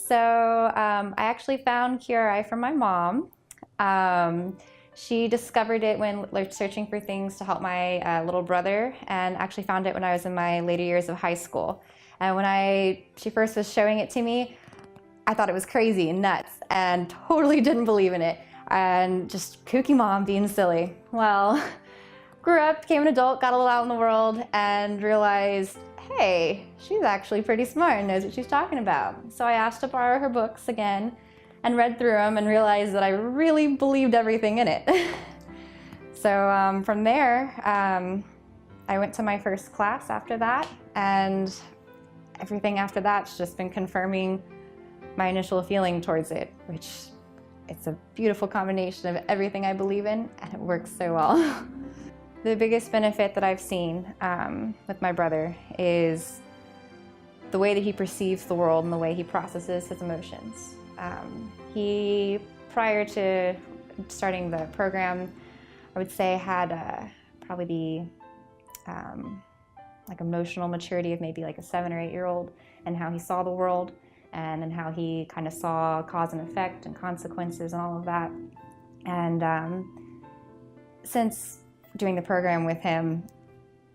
So I actually found QRI from my mom. She discovered it when searching for things to help my little brother, and actually found it when I was in my later years of high school. And when she first was showing it to me, I thought it was crazy and nuts and totally didn't believe in it. And just kooky mom being silly. Well, grew up, became an adult, got a little out in the world, and realized, hey, she's actually pretty smart and knows what she's talking about. So I asked to borrow her books again and read through them and realized that I really believed everything in it. So from there, I went to my first class after that, and everything after that's just been confirming my initial feeling towards it, which it's a beautiful combination of everything I believe in, and it works so well. The biggest benefit that I've seen with my brother is the way that he perceives the world and the way he processes his emotions. He, prior to starting the program, I would say had probably the like emotional maturity of maybe like a 7 or 8-year-old, and how he saw the world, and then how he kind of saw cause and effect and consequences and all of that. And since doing the program with him,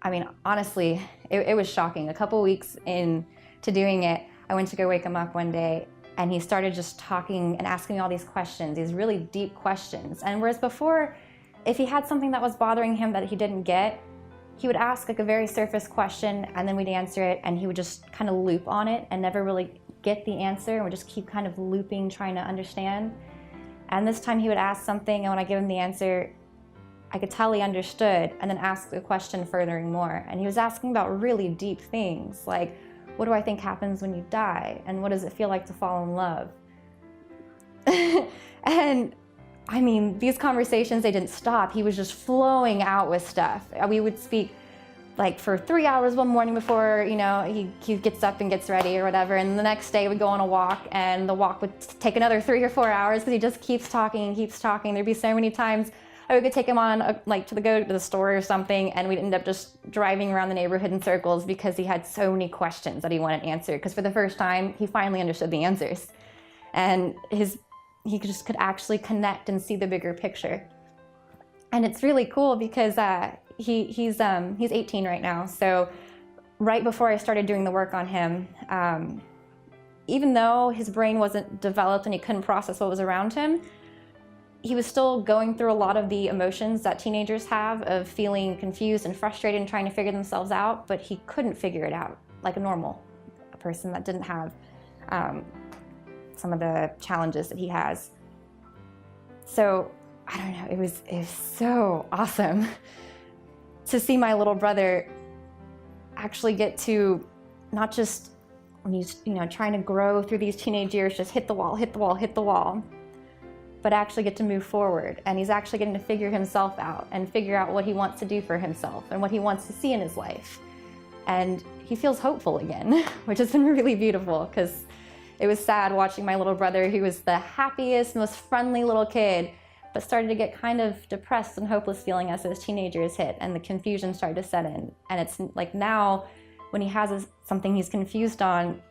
I mean, honestly, it was shocking. A couple weeks into doing it, I went to go wake him up one day, and he started just talking and asking me all these questions, these really deep questions. And whereas before, if he had something that was bothering him that he didn't get, he would ask like a very surface question, and then we'd answer it, and he would just kind of loop on it and never really get the answer, and would just keep kind of looping, trying to understand. And this time he would ask something, and when I give him the answer, I could tell he understood, and then ask the question furthering more. And he was asking about really deep things, like, what do I think happens when you die? And what does it feel like to fall in love? And I mean, these conversations, they didn't stop. He was just flowing out with stuff. We would speak like for 3 hours one morning before, you know, he gets up and gets ready or whatever. And the next day we'd go on a walk, and the walk would take another 3 or 4 hours because he just keeps talking and keeps talking. There'd be so many times I would take him on go to the store or something, and we'd end up just driving around the neighborhood in circles because he had so many questions that he wanted answered. Because for the first time, he finally understood the answers, and he just could actually connect and see the bigger picture. And it's really cool because he's 18 right now. So right before I started doing the work on him, even though his brain wasn't developed and he couldn't process what was around him, he was still going through a lot of the emotions that teenagers have of feeling confused and frustrated and trying to figure themselves out, but he couldn't figure it out like a person that didn't have some of the challenges that he has. So, I don't know, it was so awesome to see my little brother actually get to not just, when he's trying to grow through these teenage years, just hit the wall, hit the wall, hit the wall, but actually get to move forward. And he's actually getting to figure himself out and figure out what he wants to do for himself and what he wants to see in his life. And he feels hopeful again, which has been really beautiful, because it was sad watching my little brother, who was the happiest, most friendly little kid, but started to get kind of depressed and hopeless feeling as those teenagers hit and the confusion started to set in. And it's like now, when he has something he's confused on,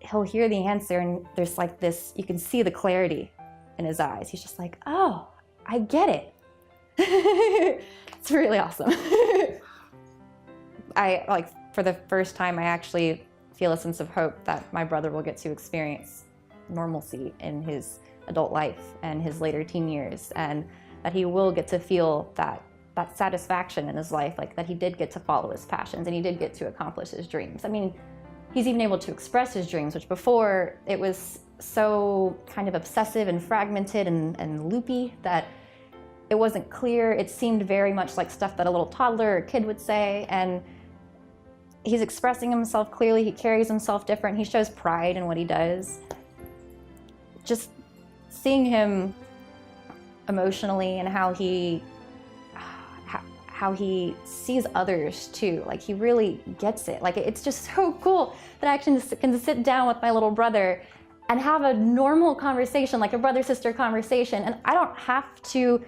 he'll hear the answer, and there's like this, you can see the clarity in his eyes. He's just like, oh, I get it. It's really awesome. For the first time, I actually feel a sense of hope that my brother will get to experience normalcy in his adult life and his later teen years, and that he will get to feel that satisfaction in his life, like that he did get to follow his passions and he did get to accomplish his dreams. I mean, he's even able to express his dreams, which before it was so kind of obsessive and fragmented and loopy that it wasn't clear. It seemed very much like stuff that a little toddler or kid would say, and he's expressing himself clearly. He carries himself different. He shows pride in what he does. Just seeing him emotionally and how he sees others too, like he really gets it. Like, it's just so cool that I can sit down with my little brother and have a normal conversation, like a brother-sister conversation, and I don't have to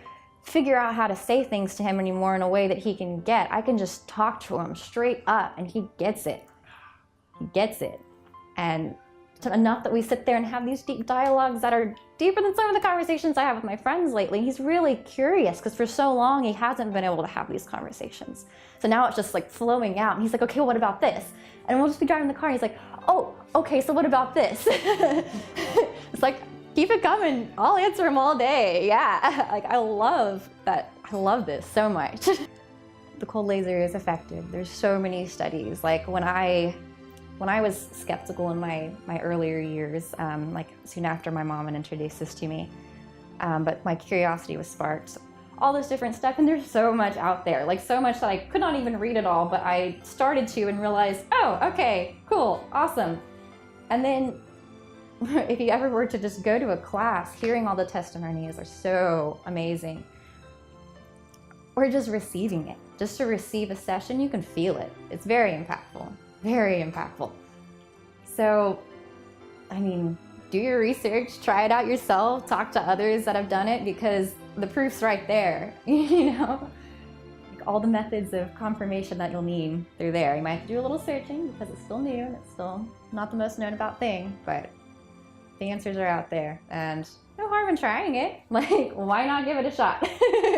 figure out how to say things to him anymore in a way that he can get. I can just talk to him straight up and he gets it. He gets it. And enough that we sit there and have these deep dialogues that are deeper than some of the conversations I have with my friends lately. He's really curious because for so long he hasn't been able to have these conversations. So now it's just like flowing out and he's like, okay, what about this? And we'll just be driving the car and he's like, oh, okay, so what about this? It's like, keep it coming. I'll answer them all day. Yeah, like I love that. I love this so much. The cold laser is effective. There's so many studies. Like when I was skeptical in my earlier years, like soon after my mom had introduced this to me, but my curiosity was sparked. All this different stuff, and there's so much out there, like so much that I could not even read it all, but I started to and realized, oh, okay, cool, awesome. And then if you ever were to just go to a class, hearing all the testimonies are so amazing. Or just receiving it. Just to receive a session, you can feel it. It's very impactful. Very impactful. So, I mean, do your research, try it out yourself, talk to others that have done it because the proof's right there, you know? Like all the methods of confirmation that you'll need, they're there. You might have to do a little searching because it's still new and it's still not the most known about thing, but the answers are out there and no harm in trying it. Like, why not give it a shot?